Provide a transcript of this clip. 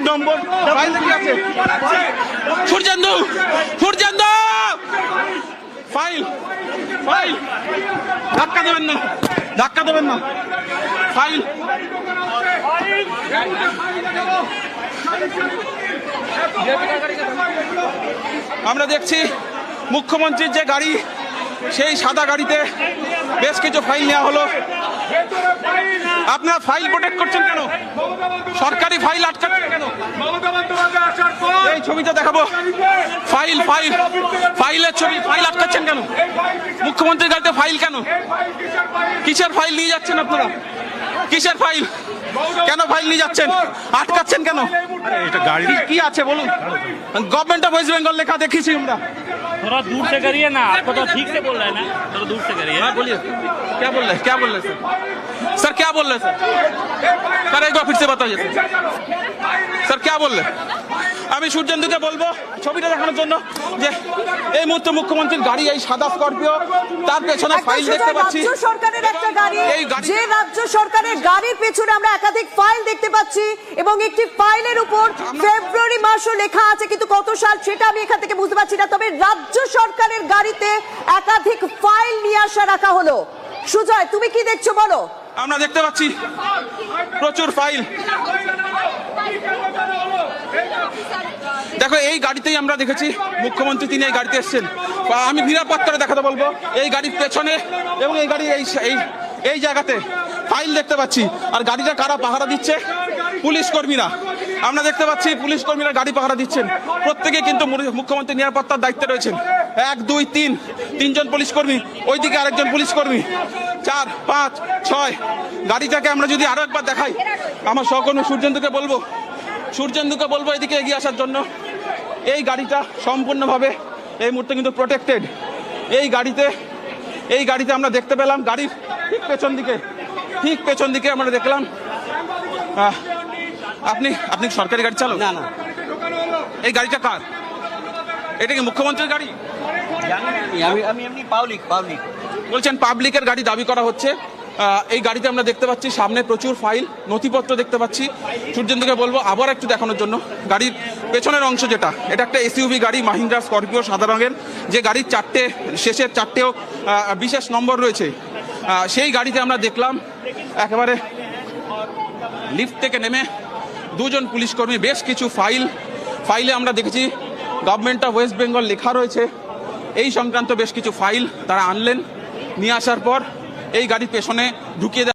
নম্বর ফাইলে কি আছে? সূর্যেন্দু, সূর্যেন্দু, ফাইল, ফাইল, ধাক্কা দেবেন না, ধাক্কা দেবেন না, ফাইল। আমরা দেখছি মুখ্যমন্ত্রীর যে গাড়ি, সেই সাদা গাড়িতে বেশ কিছু ফাইল নেওয়া হলো। আপনারা ফাইল প্রোটেক্ট করছেন কেন? সরকারি ফাইল আটকাচ্ছেন কেন? এই ছবিটা দেখাবো, ফাইল, ফাইল, ফাইলের ছবি, ফাইল আটকাচ্ছেন কেন? মুখ্যমন্ত্রীর গাড়িতে ফাইল কেন? কিসের ফাইল নিয়ে যাচ্ছেন আপনারা? কিসের ফাইল? কেন ফাইল নিয়ে যাচ্ছেন? আটকাচ্ছেন কেন? এটা গাড়ি কি আছে বলুন? गवर्नमेंट ऑफ वेस्ट बंगाल लिखा देखी थी हमरा। थोड़ा दूर से करिए ना, आपको तो ठीक से बोल रहे हैं ना, थोड़ा दूर से करिए। हाँ बोलिए, क्या बोल रहे हैं? क्या बोल रहे हैं सर? सर क्या बोल रहे हैं सर? सर एक बार फिर से बताइए सर, सर क्या बोल रहे हैं? আমি সূর্যেন্দুকে বলবো ছবিটা দেখানোর জন্য যে এই মুহূর্তে মুখ্যমন্ত্রীর গাড়ি, এই সাদা স্করপিও, তার পেছনে ফাইল দেখতে পাচ্ছি। রাজ্য সরকারের একটা গাড়ি, এই গাড়ি, যে রাজ্য সরকারের গাড়ির পেছনে আমরা একাধিক ফাইল দেখতে পাচ্ছি এবং একটি ফাইলের উপর ফেব্রুয়ারি মাসও লেখা আছে, কিন্তু কত সাল সেটা আমি এখান থেকে বুঝতে পারছি না। তবে রাজ্য সরকারের গাড়িতে একাধিক ফাইল নিয়ে আসা রাখা হলো। সুজয়, তুমি কি দেখছো বলো? আমরা দেখতে পাচ্ছি প্রচুর ফাইল। দেখো, এই গাড়িতেই আমরা দেখেছি মুখ্যমন্ত্রী, তিনি এই গাড়িতে এসেছেন। আমি নিরাপদ করে দেখাতে বলবো, এই গাড়ির পেছনে এবং এই গাড়ি এই জায়গাতে ফাইল দেখতে পাচ্ছি। আর গাড়িটা কারা পাহারা দিচ্ছে? পুলিশ কর্মীরা। আমরা দেখতে পাচ্ছি পুলিশ কর্মীরা গাড়ি পাহারা দিচ্ছেন। প্রত্যেকে কিন্তু মুখ্যমন্ত্রী নিরাপত্তার দায়িত্বে রয়েছেন। 1, 2, 3, তিনজন পুলিশ কর্মী, ওইদিকে আরেকজন পুলিশ কর্মী, 4, 5, 6। গাড়িটাকে আমরা যদি আরো একবার দেখাই, আমার সহকর্মী সূর্যেন্দুকে বলবো এদিকে এগিয়ে আসার জন্য। এই গাড়িটা সম্পূর্ণভাবে এই মুহূর্তে কিন্তু প্রোটেক্টেড। এই গাড়িতে আমরা দেখতে পেলাম, গাড়ির ঠিক পেছন দিকে আমরা দেখলাম। আপনি সরকারি গাড়ি চালক? না না, এই গাড়িটা কার? এটা কি মুখ্যমন্ত্রীর গাড়ি? আমি এমনি পাবলিক বলছেন পাবলিকের গাড়ি দাবি করা হচ্ছে। এই গাড়িতে আমরা দেখতে পাচ্ছি সামনে প্রচুর ফাইল, নথিপত্র দেখতে পাচ্ছি। সূর্যেন্দুকে বলবো আবার একটু দেখানোর জন্য। গাড়ির পেছনের অংশ যেটা, এটা একটা এসইউভি গাড়ি, মাহিন্দ্রা স্করপিও সাদা রঙের, যে গাড়ির শেষের চারটেও বিশেষ নম্বর রয়েছে। সেই গাড়িতে আমরা দেখলাম একেবারে লিফট থেকে নেমে দুজন পুলিশ কর্মী, বেশ কিছু ফাইলে আমরা দেখেছি গভর্নমেন্ট অফ ওয়েস্ট বেঙ্গল লেখা রয়েছে। এই সংক্রান্ত বেশ কিছু ফাইল তারা আনলেন। নিয়ে আসার পর এই গাড়ির পেছনে ঢুকিয়ে